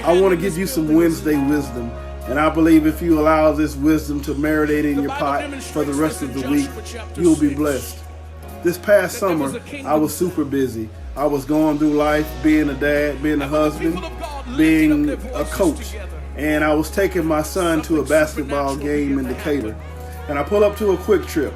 I want to give you some Wednesday wisdom. And I believe if you allow this wisdom to marinate in your pot for the rest of the week, you'll be blessed. This past summer, I was super busy. I was going through life, being a dad, being a husband, being a coach. And I was taking my son to a basketball game in Decatur. And I pull up to a Quick Trip.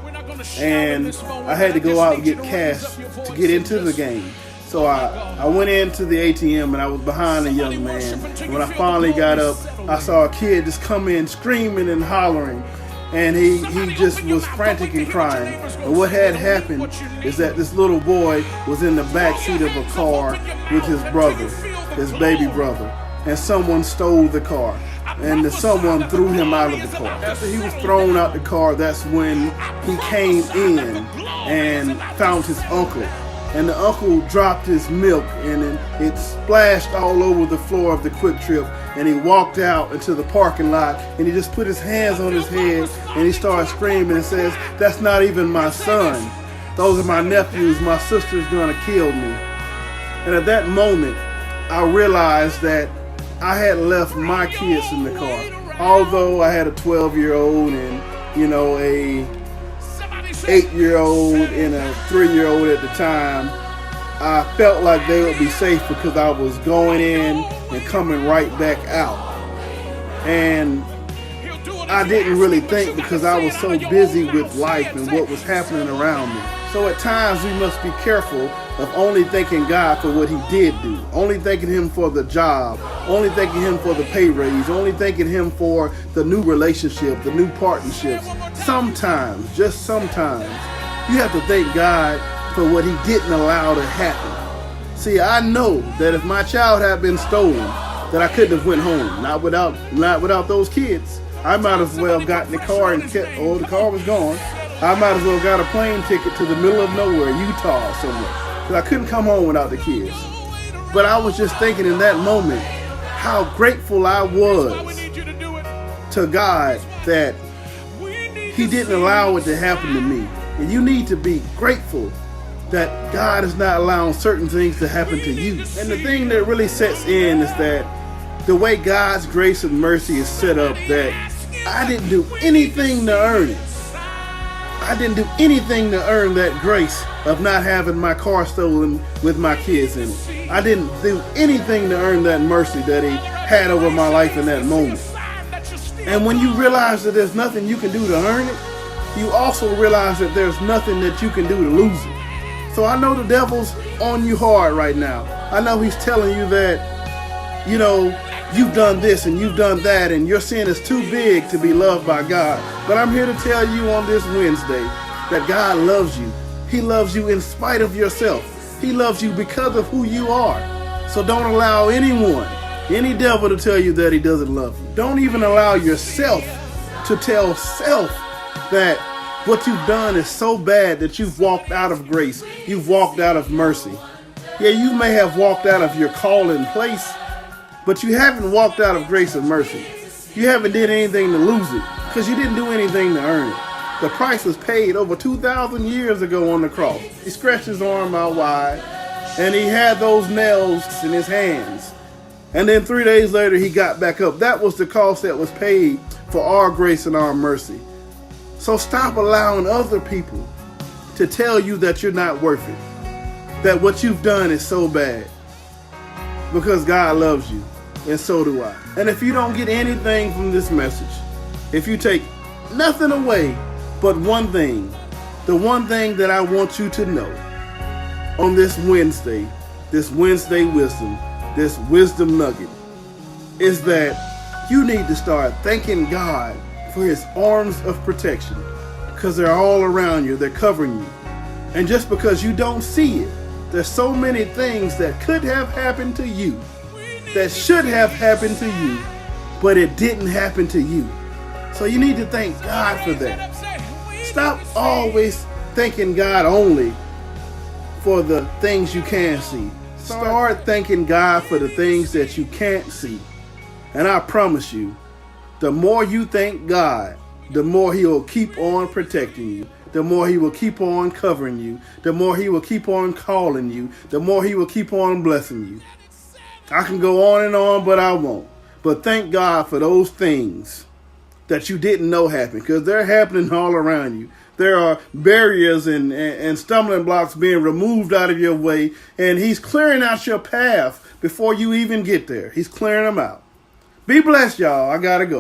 And I had to go out and get cash to get into the game. So I went into the ATM and I was behind a young man. And when I finally got up, I saw a kid just come in screaming and hollering. And he just was frantic and crying. And what had happened is that this little boy was in the back seat of a car with his brother, his baby brother. And someone stole the car. And someone threw him out of the car. After he was thrown out the car, that's when he came in and found his uncle. And the uncle dropped his milk and it splashed all over the floor of the Quick Trip. And he walked out into the parking lot and he just put his hands on his head and he started screaming and says, "That's not even my son. Those are my nephews. My sister's gonna kill me." And at that moment, I realized that I had left my kids in the car. Although I had a 12-year-old and, a 8-year-old and a 3-year-old at the time, I felt like they would be safe because I was going in and coming right back out. And I didn't really think because I was so busy with life and what was happening around me. So at times we must be careful of only thanking God for what he did do, only thanking him for the job, only thanking him for the pay raise, only thanking him for the new relationship, the new partnerships. Sometimes, just sometimes, you have to thank God for what he didn't allow to happen. See, I know that if my child had been stolen, that I couldn't have went home, not without those kids. I might as well have gotten the car and the car was gone. I might as well got a plane ticket to the middle of nowhere, Utah or somewhere. Because I couldn't come home without the kids. But I was just thinking in that moment how grateful I was to God that he didn't allow it to happen to me. And you need to be grateful that God is not allowing certain things to happen to you. And the thing that really sets in is that the way God's grace and mercy is set up, that I didn't do anything to earn it. I didn't do anything to earn that grace of not having my car stolen with my kids in it. I didn't do anything to earn that mercy that he had over my life in that moment. And when you realize that there's nothing you can do to earn it, you also realize that there's nothing that you can do to lose it. So I know the devil's on you hard right now. I know he's telling you that, you've done this and you've done that and your sin is too big to be loved by God. But I'm here to tell you on this Wednesday that God loves you. He loves you in spite of yourself. He loves you because of who you are. So don't allow anyone, any devil to tell you that he doesn't love you. Don't even allow yourself to tell self that what you've done is so bad that you've walked out of grace. You've walked out of mercy. Yeah, you may have walked out of your call in place, but you haven't walked out of grace and mercy. You haven't did anything to lose it because you didn't do anything to earn it. The price was paid over 2,000 years ago on the cross. He stretched his arm out wide and he had those nails in his hands. And then 3 days later, he got back up. That was the cost that was paid for our grace and our mercy. So stop allowing other people to tell you that you're not worth it, that what you've done is so bad, because God loves you, and so do I. And if you don't get anything from this message, if you take nothing away but one thing, the one thing that I want you to know on this Wednesday wisdom, this wisdom nugget, is that you need to start thanking God for his arms of protection, because they're all around you, they're covering you. And just because you don't see it, there's so many things that could have happened to you, that should have happened to you, but it didn't happen to you. So you need to thank God for that. Stop always thanking God only for the things you can see. Start thanking God for the things that you can't see. And I promise you, the more you thank God, the more he will keep on protecting you. The more he will keep on covering you. The more he will keep on calling you. The more he will keep on blessing you. I can go on and on, but I won't. But thank God for those things that you didn't know happened, because they're happening all around you. There are barriers and stumbling blocks being removed out of your way, and he's clearing out your path before you even get there. He's clearing them out. Be blessed, y'all. I gotta go.